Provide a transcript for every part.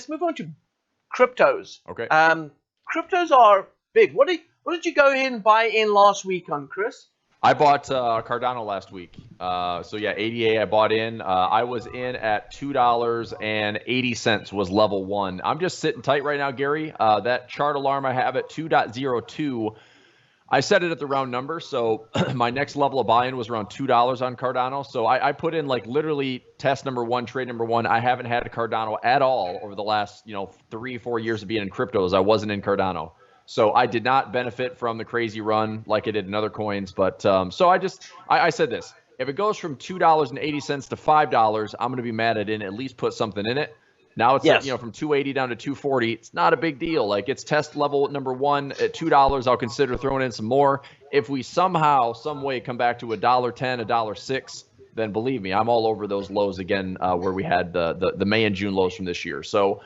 move on to cryptos. Okay. Cryptos are big. What did you go ahead and buy in last week on, Chris? I bought Cardano last week. So yeah, ADA I bought in. I was in at $2.80 was level 1. I'm just sitting tight right now, Gary. That chart alarm I have at 2.02. I set it at the round number, so my next level of buy-in was around $2 on Cardano. So I put in like literally test number 1, trade number 1. I haven't had a Cardano at all over the last 3-4 years of being in cryptos. I wasn't in Cardano. So I did not benefit from the crazy run like I did in other coins. But so I said this. If it goes from $2.80 to $5, I'm going to be mad I didn't at least put something in it. Now it's from 280 down to 240. It's not a big deal. Like it's test level number 1 at $2. I'll consider throwing in some more. If we somehow, some way come back to $1.10, $1.06, then believe me, I'm all over those lows again where we had the May and June lows from this year. So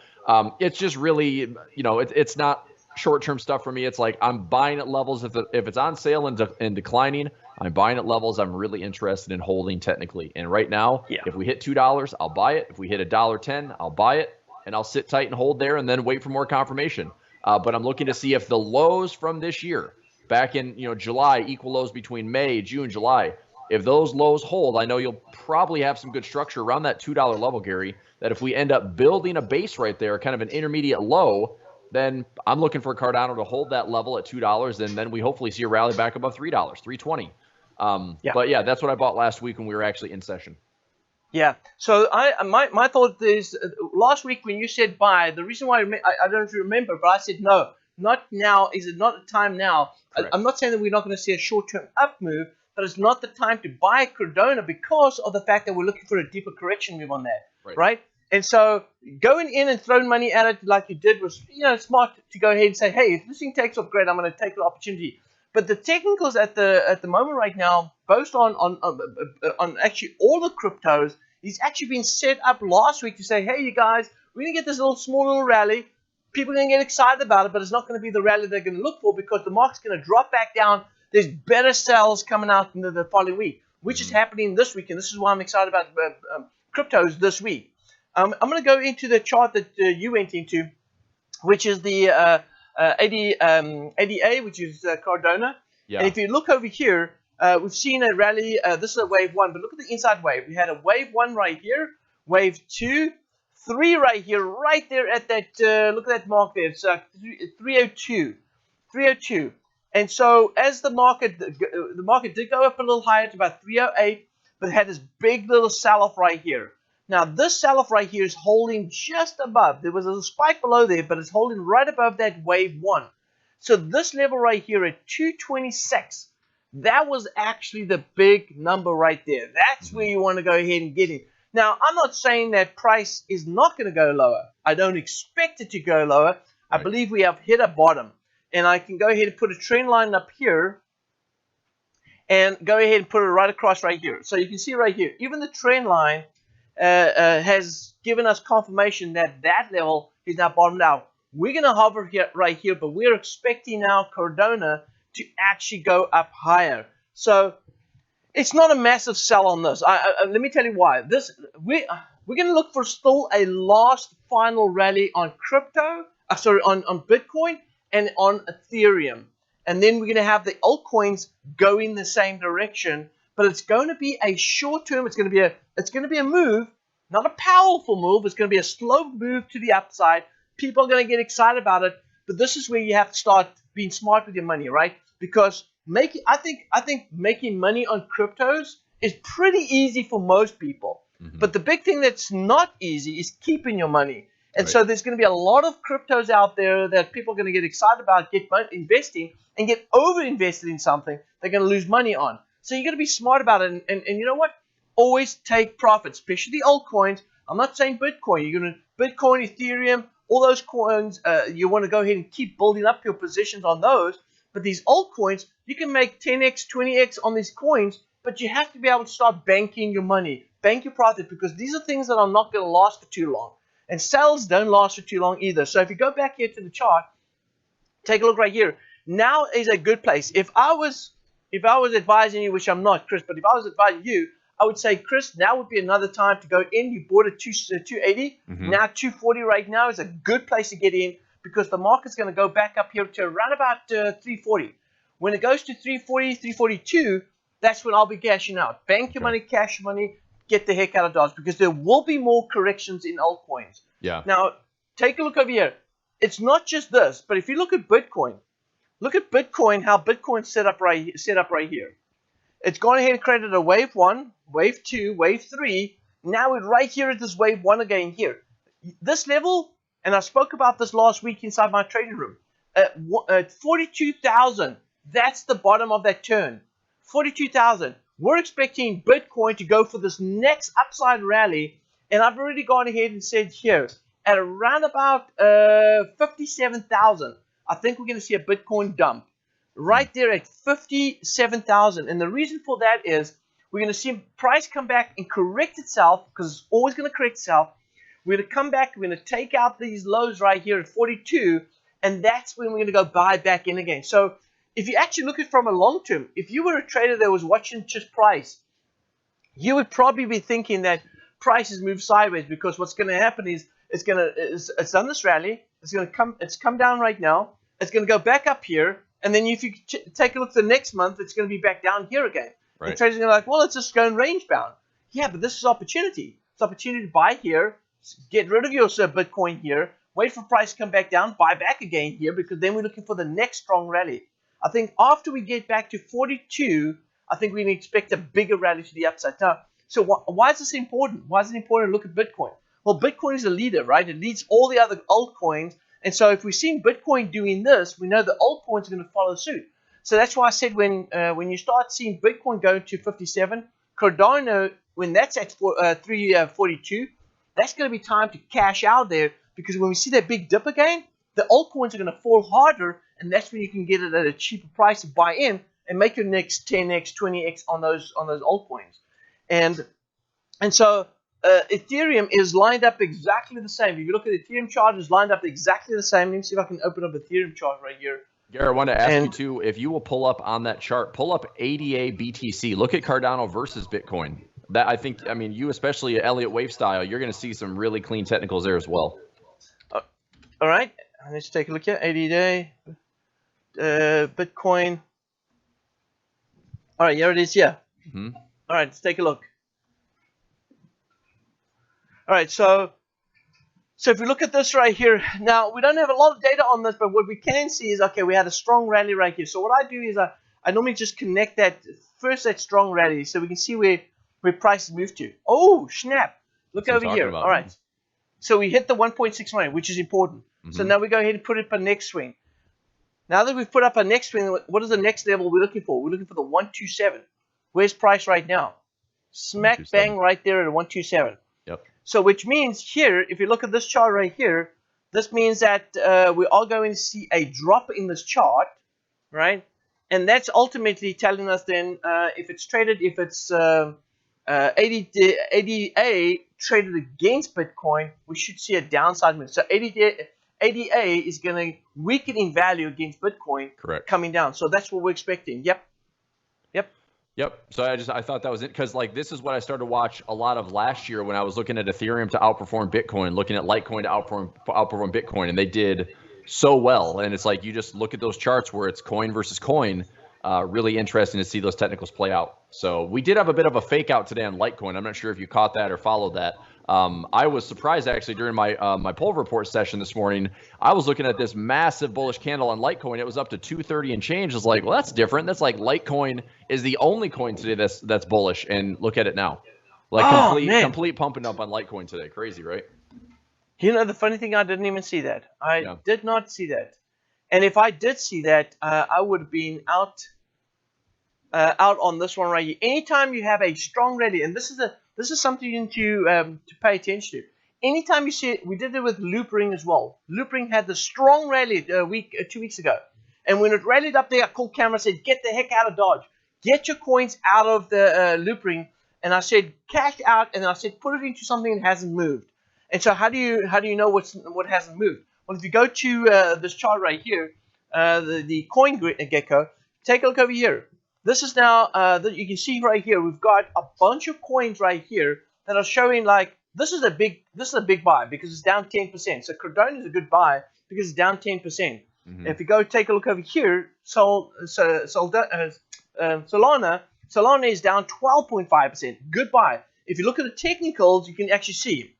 it's just really, it's not short-term stuff for me. It's like I'm buying at levels if it's on sale and declining. I'm buying at levels I'm really interested in holding technically. And right now, if we hit $2, I'll buy it. If we hit $1.10, I'll buy it, and I'll sit tight and hold there and then wait for more confirmation. But I'm looking to see if the lows from this year, back in July, equal lows between May, June, July, if those lows hold, I know you'll probably have some good structure around that $2 level, Gary, that if we end up building a base right there, kind of an intermediate low, then I'm looking for Cardano to hold that level at $2, and then we hopefully see a rally back above $3, $3.20. But yeah, that's what I bought last week when we were actually in session. Yeah. So my thought is last week when you said buy, the reason why I don't remember, but I said no, not now. Is it not the time now? I'm not saying that we're not going to see a short-term up move, but it's not the time to buy Cardano because of the fact that we're looking for a deeper correction move on that, right? And so going in and throwing money at it like you did was, smart to go ahead and say, hey, if this thing takes off, great, I'm going to take the opportunity. But the technicals at the moment right now, both on actually all the cryptos, is actually been set up last week to say, hey, you guys, we're going to get this small little rally. People are going to get excited about it, but it's not going to be the rally they're going to look for because the market's going to drop back down. There's better sells coming out in the following week, which is happening this week, and this is why I'm excited about cryptos this week. I'm going to go into the chart that you went into, which is the ADA, which is Cardano. Yeah. And if you look over here, we've seen a rally. This is a wave 1, but look at the inside wave. We had a wave 1 right here, wave 2, 3 right here, right there at that. Look at that mark there. It's 302, 302. And so as the market did go up a little higher to about 308, but it had this big little sell-off right here. Now, this sell-off right here is holding just above. There was a spike below there, but it's holding right above that wave 1. So this level right here at 226, that was actually the big number right there. That's where you want to go ahead and get in. Now, I'm not saying that price is not going to go lower. I don't expect it to go lower. I believe we have hit a bottom. And I can go ahead and put a trend line up here and go ahead and put it right across right here. So you can see right here, even the trend line has given us confirmation that that level is now bottomed out. We're going to hover here, right here, but we're expecting now Cardano to actually go up higher. So it's not a massive sell on this. Let me tell you why. We're going to look for still a last final rally on crypto, on Bitcoin and on Ethereum. And then we're going to have the altcoins go in the same direction. But it's going to be a short term. It's going to be a move, not a powerful move. It's going to be a slow move to the upside. People are going to get excited about it. But this is where you have to start being smart with your money, right? Because I think making money on cryptos is pretty easy for most people. But the big thing that's not easy is keeping your money. And so there's going to be a lot of cryptos out there that people are going to get excited about, get investing, and get over-invested in something they're going to lose money on. So you got to be smart about it, and you know what? Always take profits, especially the altcoins. I'm not saying Bitcoin. You're going to Bitcoin, Ethereum, all those coins. You want to go ahead and keep building up your positions on those. But these altcoins, you can make 10x, 20x on these coins, but you have to be able to start banking your money, bank your profit, because these are things that are not going to last for too long. And sales don't last for too long either. So if you go back here to the chart, take a look right here. Now is a good place. If I was advising you, which I'm not, Chris, but if I was advising you, I would say, Chris, now would be another time to go in. You bought at 280. Now 240 right now is a good place to get in because the market's going to go back up here to around about 340. When it goes to 340, 342, that's when I'll be cashing out. Bank your money, cash your money, get the heck out of Dodge because there will be more corrections in altcoins. Yeah. Now, take a look over here. It's not just this, but if you look at Bitcoin, how Bitcoin's set up right here. It's gone ahead and created a wave 1, wave 2, wave 3. Now we're right here at this wave 1 again here. This level, and I spoke about this last week inside my trading room, at 42,000, that's the bottom of that turn. 42,000. We're expecting Bitcoin to go for this next upside rally, and I've already gone ahead and said here, at around about 57,000, I think we're going to see a Bitcoin dump. Right there at 57,000. And the reason for that is we're going to see price come back and correct itself because it's always going to correct itself. We're going to come back. We're going to take out these lows right here at 42. And that's when we're going to go buy back in again. So if you actually look at it from a long term, if you were a trader that was watching just price, you would probably be thinking that prices move sideways because what's going to happen is it's done this rally. It's come down right now. It's going to go back up here. And then if you take a look at the next month, it's going to be back down here again. Right. And traders are going to be like, well, it's just going range bound. Yeah, but this is opportunity. It's opportunity to buy here, get rid of your Bitcoin here, wait for price to come back down, buy back again here, because then we're looking for the next strong rally. I think after we get back to 42, I think we can expect a bigger rally to the upside. Now, so why is this important? Why is it important to look at Bitcoin? Well, Bitcoin is a leader, right? It leads all the other altcoins. And so if we've seen Bitcoin doing this, we know the altcoins are going to follow suit. So that's why I said when you start seeing Bitcoin go to 57, Cardano, when that's at 342, that's going to be time to cash out there because when we see that big dip again, the altcoins are going to fall harder, and that's when you can get it at a cheaper price to buy in and make your next 10x, 20x on those altcoins. And so Ethereum is lined up exactly the same. If you look at the Ethereum chart, it's lined up exactly the same. Let me see if I can open up Ethereum chart right here. Gary, I want to ask you too, if you will pull up on that chart, pull up ADA BTC. Look at Cardano versus Bitcoin. That I mean, you especially Elliott Wave style, you're going to see some really clean technicals there as well. All right, let's take a look here. ADA, Bitcoin. All right, here it is. Yeah. All right, let's take a look. All right, so if we look at this right here, now we don't have a lot of data on this, but what we can see is, okay, we had a strong rally right here. So what I do is I normally just connect that strong rally so we can see where prices move to. Oh, snap. Look over here. All right. So we hit the 1.69, which is important. So now we go ahead and put up a next swing. Now that we've put up a next swing, what is the next level we're looking for? We're looking for the 127. Where's price right now? Smack bang right there at a 127. Yep. So which means here, if you look at this chart right here, this means that we are going to see a drop in this chart, right? And that's ultimately telling us then if it's traded, if it's ADA traded against Bitcoin, we should see a downside move. So ADA is going to weaken in value against Bitcoin. Correct. Coming down. So that's what we're expecting. Yep. So I thought that was it because like this is what I started to watch a lot of last year when I was looking at Ethereum to outperform Bitcoin, looking at Litecoin to outperform Bitcoin, and they did so well. And it's like you just look at those charts where it's coin versus coin. Really interesting to see those technicals play out. So we did have a bit of a fake out today on Litecoin. I'm not sure if you caught that or followed that. I was surprised actually during my my Pulver report session this morning. I was looking at this massive bullish candle on Litecoin. It was up to 230 and change. I was like, well, that's different. That's like Litecoin is the only coin today that's bullish. And look at it now, like complete pumping up on Litecoin today. Crazy, right? You know, the funny thing, I didn't even see that. I did not see that. And if I did see that, I would have been out on this one right here. Anytime you have a strong rally, and this is something you need to pay attention to. Anytime you see it, we did it with Loopring as well. Loopring had the strong rally 2 weeks ago. And when it rallied up there, I called camera and said, get the heck out of Dodge. Get your coins out of the Loopring. And I said, cash out. And then I said, put it into something that hasn't moved. And so how do you know what hasn't moved? Well, if you go to this chart right here, the CoinGecko, take a look over here. this is now that you can see right here. We've got a bunch of coins right here that are showing like this is a big buy because it's down 10%. So Cardano is a good buy because it's down 10%. If you go take a look over here, Solana is down 12.5%. Good buy. If you look at the technicals, you can actually see.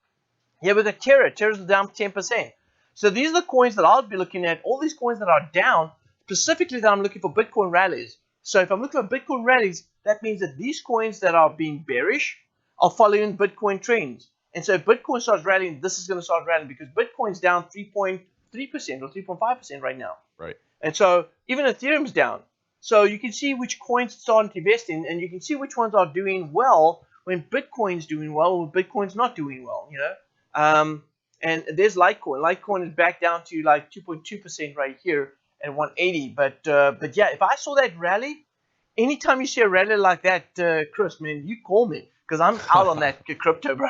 Here we got Terra's down 10%. So these are the coins that I'll be looking at. All these coins that are down, specifically that I'm looking for Bitcoin rallies. So if I'm looking for Bitcoin rallies, that means that these coins that are being bearish are following Bitcoin trends. And so if Bitcoin starts rallying, this is going to start rallying because Bitcoin's down 3.3% or 3.5% right now. Right. And so even Ethereum's down. So you can see which coins it's starting to invest in, and you can see which ones are doing well when Bitcoin's doing well or when Bitcoin's not doing well, you know. And there's Litecoin. Litecoin is back down to like 2.2% right here at 180. But yeah, if I saw that rally, anytime you see a rally like that, Chris, man, you call me because I'm out on that crypto, bro.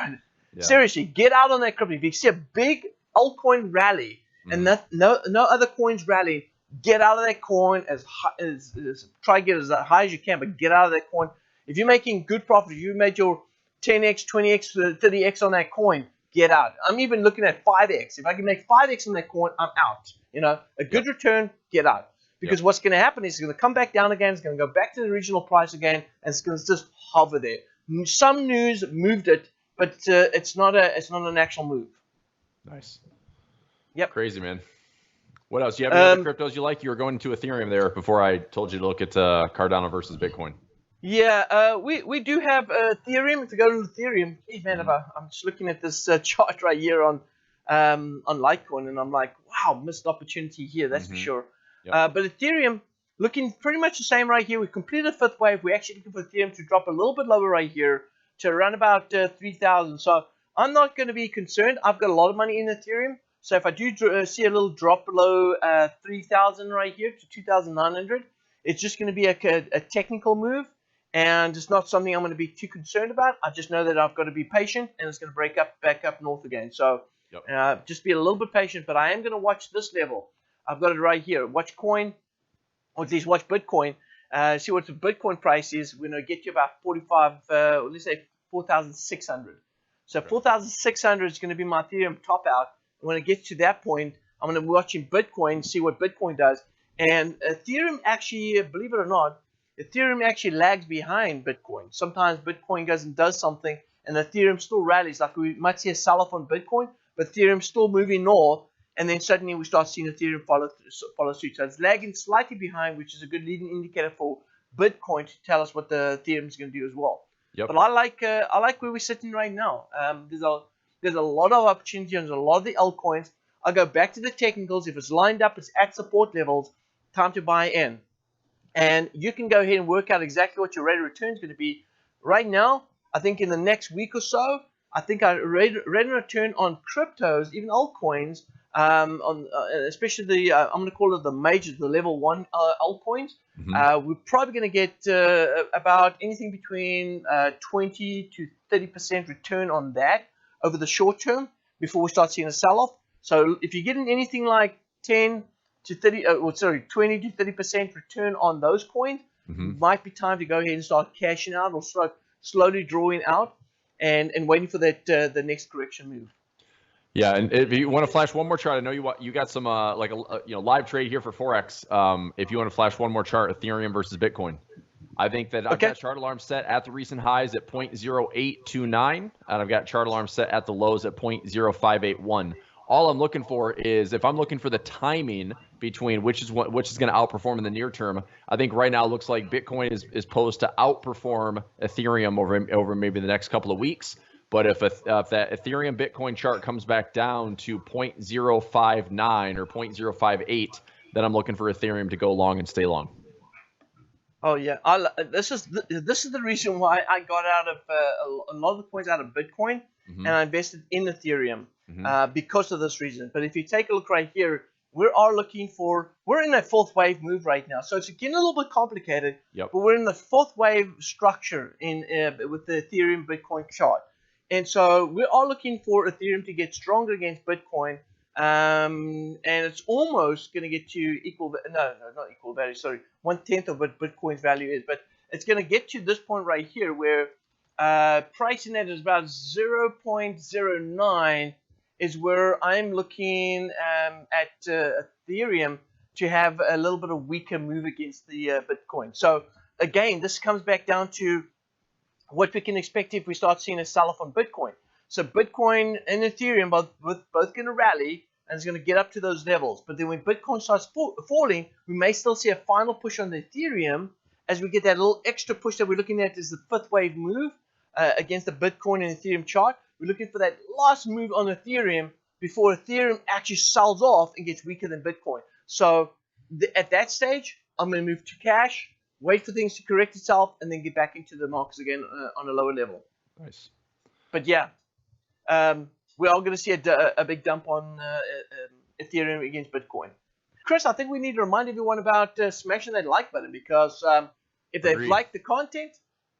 Yeah. Seriously, get out on that crypto. If you see a big altcoin rally and no other coins rally, get out of that coin try to get as high as you can, but get out of that coin. If you're making good profit, if you made your 10x, 20x, 30x on that coin, get out. I'm even looking at 5x. If I can make 5x on that coin, I'm out. You know, a good return, get out. Because what's going to happen is it's going to come back down again. It's going to go back to the original price again, and it's going to just hover there. Some news moved it, but it's not an actual move. Nice. Yep. Crazy, man. What else? Do you have any other cryptos you like? You were going to Ethereum there before I told you to look at Cardano versus Bitcoin. Yeah, we do have Ethereum. If you go to Ethereum, hey man, I'm just looking at this chart right here on Litecoin, and I'm like, wow, missed opportunity here, that's for sure. Yep. But Ethereum looking pretty much the same right here. We completed a fifth wave. We're actually looking for Ethereum to drop a little bit lower right here to around about 3,000. So I'm not going to be concerned. I've got a lot of money in Ethereum. So if I do see a little drop below 3,000 right here to 2,900, it's just going to be a technical move. And it's not something I'm going to be too concerned about. I just know that I've got to be patient, and it's going to break up back up north again. So just be a little bit patient. But I am going to watch this level. I've got it right here. Watch coin, or at least watch Bitcoin. See what the Bitcoin price is. We're going to get to about 45, let's say 4,600. So 4,600 is going to be my Ethereum top out. When I get to that point, I'm going to be watching Bitcoin, see what Bitcoin does. And Ethereum actually, believe it or not, Ethereum actually lags behind Bitcoin. Sometimes Bitcoin goes and does something, and Ethereum still rallies. Like we might see a sell-off on Bitcoin, but Ethereum's still moving north, and then suddenly we start seeing Ethereum follow suit. So it's lagging slightly behind, which is a good leading indicator for Bitcoin to tell us what the Ethereum is going to do as well. Yep. But I like where we're sitting right now. There's a lot of opportunity on a lot of the altcoins. I'll go back to the technicals. If it's lined up, it's at support levels, time to buy in. And you can go ahead and work out exactly what your rate of return is going to be. Right now, I think in the next week or so, I think our rate of return on cryptos, even altcoins, especially the, I'm going to call it the majors, the level 1 altcoins, we're probably going to get about anything between 20 to 30% return on that over the short term before we start seeing a sell-off. So if you're getting anything like 20 to 30% return on those coins, might be time to go ahead and start cashing out or start slowly drawing out and waiting for that the next correction move. Yeah, and if you want to flash one more chart, I know you got some like a live trade here for Forex. If you want to flash one more chart, Ethereum versus Bitcoin. I think that I've got chart alarm set at the recent highs at 0.0829, and I've got chart alarm set at the lows at 0.0581. All I'm looking for is, if I'm looking for the timing between which is going to outperform in the near term, I think right now it looks like Bitcoin is posed to outperform Ethereum over maybe the next couple of weeks. But if that Ethereum Bitcoin chart comes back down to 0.059 or 0.058, then I'm looking for Ethereum to go long and stay long. Oh yeah, this is the reason why I got out of a lot of the coins out of Bitcoin, and I invested in Ethereum because of this reason. But if you take a look right here, we're in a fourth wave move right now, so it's getting a little bit complicated. But we're in the fourth wave structure with the Ethereum Bitcoin chart, and so we are looking for Ethereum to get stronger against Bitcoin and it's almost going to get to equal. No, not equal value. Sorry, 1/10 of what Bitcoin's value is, but it's going to get to this point right here where pricing that is about 0.09 is where I'm looking at Ethereum to have a little bit of weaker move against the Bitcoin. So again, this comes back down to what we can expect if we start seeing a sell-off on Bitcoin. So Bitcoin and Ethereum both going to rally, and it's going to get up to those levels. But then when Bitcoin starts falling, we may still see a final push on the Ethereum as we get that little extra push that we're looking at is the fifth wave move against the Bitcoin and Ethereum chart. We're looking for that last move on Ethereum before Ethereum actually sells off and gets weaker than Bitcoin. So at that stage, I'm going to move to cash, wait for things to correct itself, and then get back into the markets again on a lower level. Nice. But yeah, we are going to see a big dump on Ethereum against Bitcoin. Chris, I think we need to remind everyone about smashing that like button, because if they've liked the content,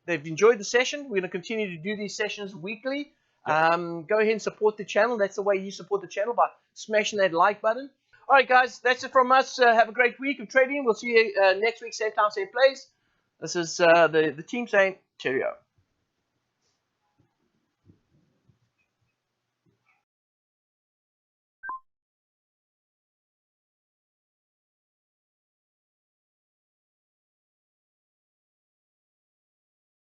they've enjoyed the session, we're going to continue to do these sessions weekly. Yep. Go ahead and support the channel. That's the way you support the channel, by smashing that like button. All right, guys, that's it from us. Have a great week of trading. We'll see you next week, same time, same place. This is the team saying cheerio.